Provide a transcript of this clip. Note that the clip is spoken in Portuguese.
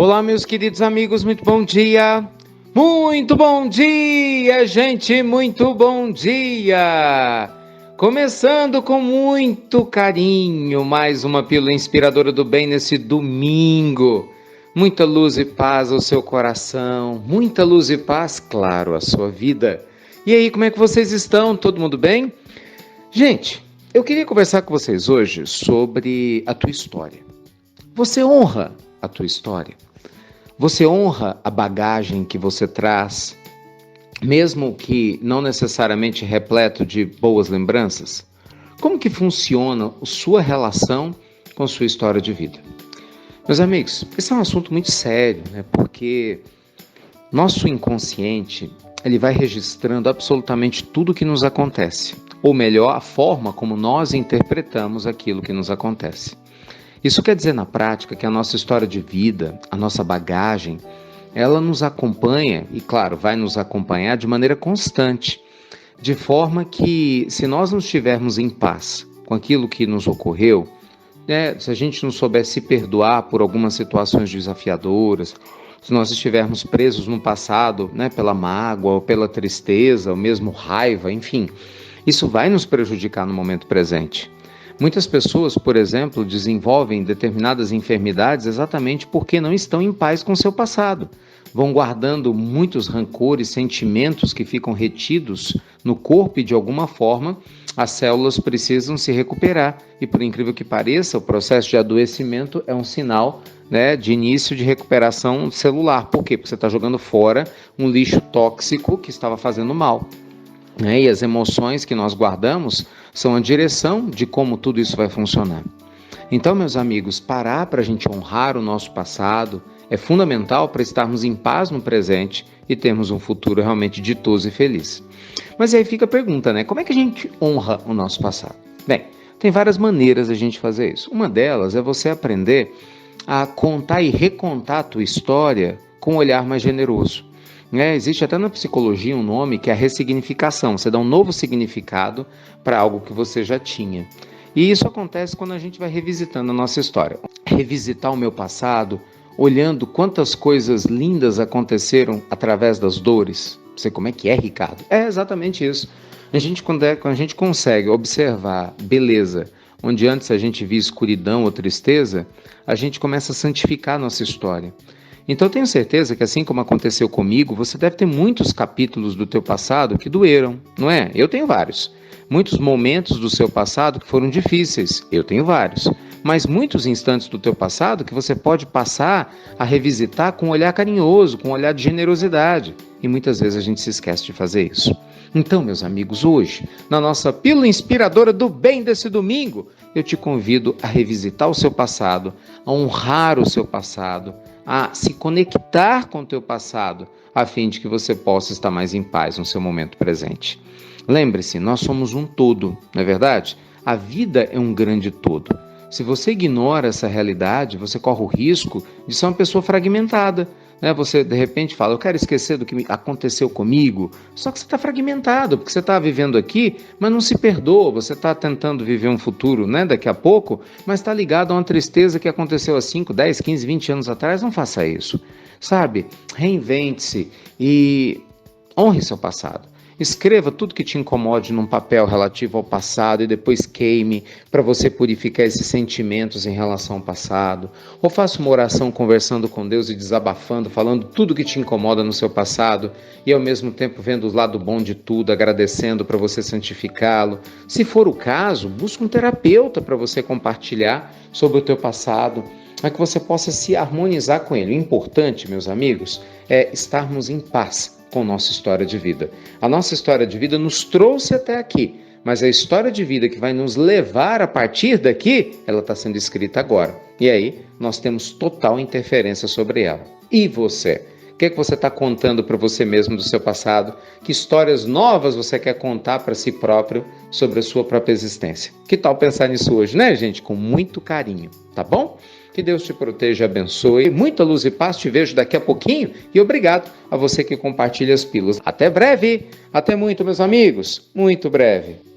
Olá, meus queridos amigos, muito bom dia! Muito bom dia, gente, muito bom dia! Começando com muito carinho, mais uma pílula inspiradora do bem nesse domingo. Muita luz e paz ao seu coração, muita luz e paz, claro, à sua vida. E aí, como é que vocês estão? Todo mundo bem? Gente, eu queria conversar com vocês hoje sobre a tua história. Você honra a tua história? Você honra a bagagem que você traz, mesmo que não necessariamente repleto de boas lembranças? Como que funciona a sua relação com a sua história de vida? Meus amigos, esse é um assunto muito sério, né? Porque nosso inconsciente, ele vai registrando absolutamente tudo o que nos acontece, ou melhor, a forma como nós interpretamos aquilo que nos acontece. Isso quer dizer na prática que a nossa história de vida, a nossa bagagem, ela nos acompanha e, claro, vai nos acompanhar de maneira constante, de forma que, se nós não estivermos em paz com aquilo que nos ocorreu, né, se a gente não souber se perdoar por algumas situações desafiadoras, se nós estivermos presos no passado, né, pela mágoa ou pela tristeza, ou mesmo raiva, enfim, isso vai nos prejudicar no momento presente. Muitas pessoas, por exemplo, desenvolvem determinadas enfermidades exatamente porque não estão em paz com seu passado. Vão guardando muitos rancores, sentimentos que ficam retidos no corpo e, de alguma forma, as células precisam se recuperar. E, por incrível que pareça, o processo de adoecimento é um sinal, né, de início de recuperação celular. Por quê? Porque você está jogando fora um lixo tóxico que estava fazendo mal. E as emoções que nós guardamos são a direção de como tudo isso vai funcionar. Então, meus amigos, parar para a gente honrar o nosso passado é fundamental para estarmos em paz no presente e termos um futuro realmente ditoso e feliz. Mas aí fica a pergunta, né? Como é que a gente honra o nosso passado? Bem, tem várias maneiras de a gente fazer isso. Uma delas é você aprender a contar e recontar a tua história com um olhar mais generoso. Existe até na psicologia um nome que é a ressignificação. Você dá um novo significado para algo que você já tinha. E isso acontece quando a gente vai revisitando a nossa história. Revisitar o meu passado, olhando quantas coisas lindas aconteceram através das dores. Não sei como é que é, Ricardo. É exatamente isso. Quando a gente consegue observar beleza, onde antes a gente via escuridão ou tristeza, a gente começa a santificar a nossa história. Então eu tenho certeza que, assim como aconteceu comigo, você deve ter muitos capítulos do teu passado que doeram, não é? Eu tenho vários. Muitos momentos do seu passado que foram difíceis, eu tenho vários. Mas muitos instantes do teu passado que você pode passar a revisitar com um olhar carinhoso, com um olhar de generosidade. E muitas vezes a gente se esquece de fazer isso. Então, meus amigos, hoje, na nossa pílula inspiradora do bem desse domingo, eu te convido a revisitar o seu passado, a honrar o seu passado, a se conectar com o teu passado, a fim de que você possa estar mais em paz no seu momento presente. Lembre-se, nós somos um todo, não é verdade? A vida é um grande todo. Se você ignora essa realidade, você corre o risco de ser uma pessoa fragmentada. Você, de repente, fala, eu quero esquecer do que aconteceu comigo, só que você está fragmentado, porque você está vivendo aqui, mas não se perdoa, você está tentando viver um futuro, daqui a pouco, mas está ligado a uma tristeza que aconteceu há 5, 10, 15, 20 anos atrás. Não faça isso, sabe? Reinvente-se e honre seu passado. Escreva tudo que te incomode num papel relativo ao passado e depois queime para você purificar esses sentimentos em relação ao passado. Ou faça uma oração conversando com Deus e desabafando, falando tudo que te incomoda no seu passado e ao mesmo tempo vendo o lado bom de tudo, agradecendo para você santificá-lo. Se for o caso, busque um terapeuta para você compartilhar sobre o teu passado, para que você possa se harmonizar com ele. O importante, meus amigos, é estarmos em paz com nossa história de vida. A nossa história de vida nos trouxe até aqui, mas a história de vida que vai nos levar a partir daqui, ela está sendo escrita agora. E aí, nós temos total interferência sobre ela. E você? O que você está contando para você mesmo do seu passado? Que histórias novas você quer contar para si próprio sobre a sua própria existência? Que tal pensar nisso hoje, né, gente? Com muito carinho, tá bom? Que Deus te proteja e abençoe. Muita luz e paz. Te vejo daqui a pouquinho. E obrigado a você que compartilha as pílulas. Até breve. Até muito, meus amigos. Muito breve.